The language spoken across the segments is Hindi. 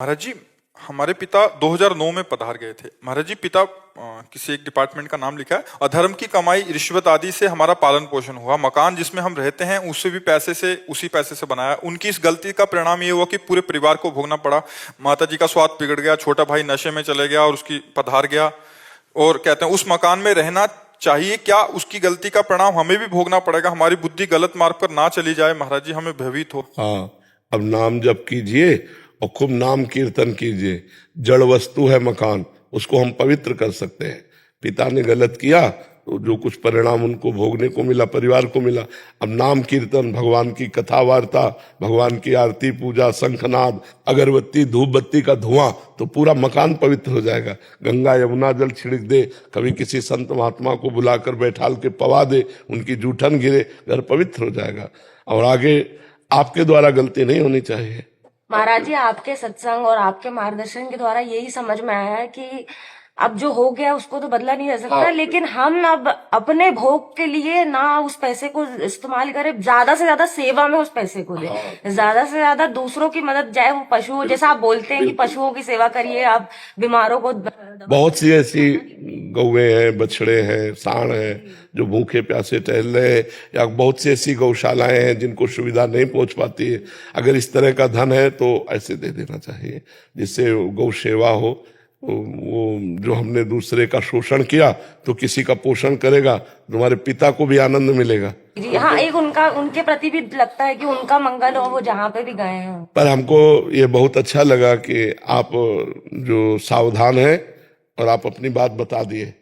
महाराज जी, हमारे पिता 2009 में पधार गए थे। महाराज जी, पिता किसी एक डिपार्टमेंट का नाम लिखा है। अधर्म की कमाई, रिश्वत आदि से हमारा पालन पोषण हुआ। मकान जिसमें हम रहते हैं उससे भी उसी पैसे से बनाया। उनकी इस गलती का परिणाम ये हुआ कि पूरे परिवार को भोगना पड़ा। माता जी का स्वास्थ्य बिगड़ गया, छोटा भाई नशे में चले गया और उसकी पधार गया। और कहते हैं उस मकान में रहना चाहिए क्या, उसकी गलती का परिणाम हमें भी भोगना पड़ेगा। हमारी बुद्धि गलत मार्ग पर ना चली जाए महाराज जी, हमें भयभीत हो। हाँ, अब नाम जप कीजिए और खूब नाम कीर्तन कीजिए। जड़ वस्तु है मकान, उसको हम पवित्र कर सकते हैं। पिता ने गलत किया तो जो कुछ परिणाम उनको भोगने को मिला, परिवार को मिला। अब नाम कीर्तन, भगवान की कथा वार्ता, भगवान की आरती पूजा, शंखनाद, अगरबत्ती, धूप बत्ती का धुआं, तो पूरा मकान पवित्र हो जाएगा। गंगा यमुना जल छिड़क दे, कभी किसी संत महात्मा को बुलाकर बैठाल के पवा दे, उनकी जूठन गिरे, घर पवित्र हो जाएगा। और आगे आपके द्वारा गलती नहीं होनी चाहिए। महाराज जी, आपके सत्संग और आपके मार्गदर्शन के द्वारा यही समझ में आया है कि अब जो हो गया उसको तो बदला नहीं जा सकता। हाँ। लेकिन हम अब अपने भोग के लिए ना उस पैसे को इस्तेमाल करें, ज्यादा से ज्यादा सेवा में उस पैसे को दें, ज्यादा से ज्यादा दूसरों की मदद, चाहे वो पशु, जैसा आप बोलते हैं कि पशुओं की सेवा करिए, आप बीमारों को बहुत सी ऐसी गौएं हैं, बछड़े हैं, सांड हैं जो भूखे प्यासे टहल रहे हैं, या बहुत सी ऐसी गौशालाएं हैं जिनको सुविधा नहीं पहुंच पाती है। अगर इस तरह का धन है तो ऐसे दे देना चाहिए जिससे गौ सेवा हो। वो जो हमने दूसरे का शोषण किया तो किसी का पोषण करेगा, तुम्हारे पिता को भी आनंद मिलेगा। जी हाँ, एक उनके प्रति भी लगता है कि उनका मंगल हो, वो जहाँ पे भी गए हैं। पर हमको ये बहुत अच्छा लगा कि आप जो सावधान हैं और आप अपनी बात बता दिए।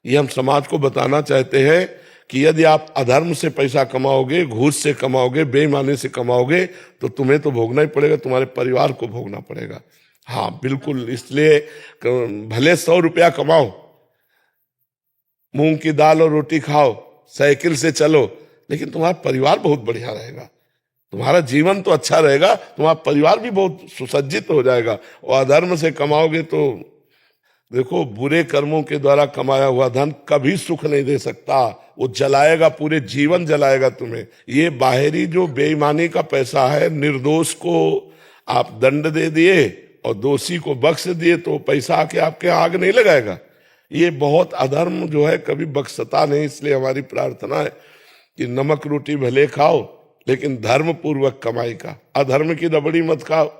ये हम समाज को बताना चाहते हैं कि यदि आप अधर्म से पैसा कमाओगे, घूस से कमाओगे, बेईमानी से कमाओगे तो तुम्हें तो भोगना ही पड़ेगा, तुम्हारे परिवार को भोगना पड़ेगा। हाँ बिल्कुल, इसलिए भले 100 रुपया कमाओ, मूंग की दाल और रोटी खाओ, साइकिल से चलो, लेकिन तुम्हारा परिवार बहुत बढ़िया रहेगा, तुम्हारा जीवन तो अच्छा रहेगा, तुम्हारा परिवार भी बहुत सुसज्जित हो जाएगा। और अधर्म से कमाओगे तो देखो, बुरे कर्मों के द्वारा कमाया हुआ धन कभी सुख नहीं दे सकता, वो जलाएगा, पूरे जीवन जलाएगा तुम्हें। ये बाहरी जो बेईमानी का पैसा है, निर्दोष को आप दंड दे दिए और दोषी को बख्श दिए तो पैसा आके आपके आग नहीं लगाएगा। ये बहुत अधर्म जो है कभी बख्शता नहीं। इसलिए हमारी प्रार्थना है कि नमक रोटी भले खाओ लेकिन धर्म पूर्वक कमाई का, अधर्म की रबड़ी मत खाओ,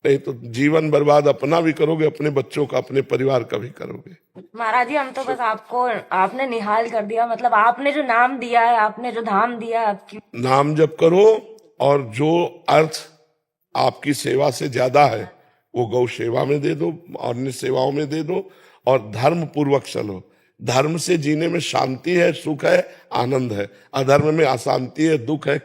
नहीं तो जीवन बर्बाद अपना भी करोगे, अपने बच्चों का, अपने परिवार का भी करोगे। महाराज जी, हम तो बस आपने निहाल कर दिया, मतलब आपने जो नाम दिया है, आपने जो धाम दिया है, आपकी नाम जप करो और जो अर्थ आपकी सेवा से ज्यादा है वो गौ सेवा में दे दो, अन्य सेवाओं में दे दो, और धर्म पूर्वक चलो। धर्म से जीने में शांति है, सुख है, आनंद है। अधर्म में अशांति है, दुख है।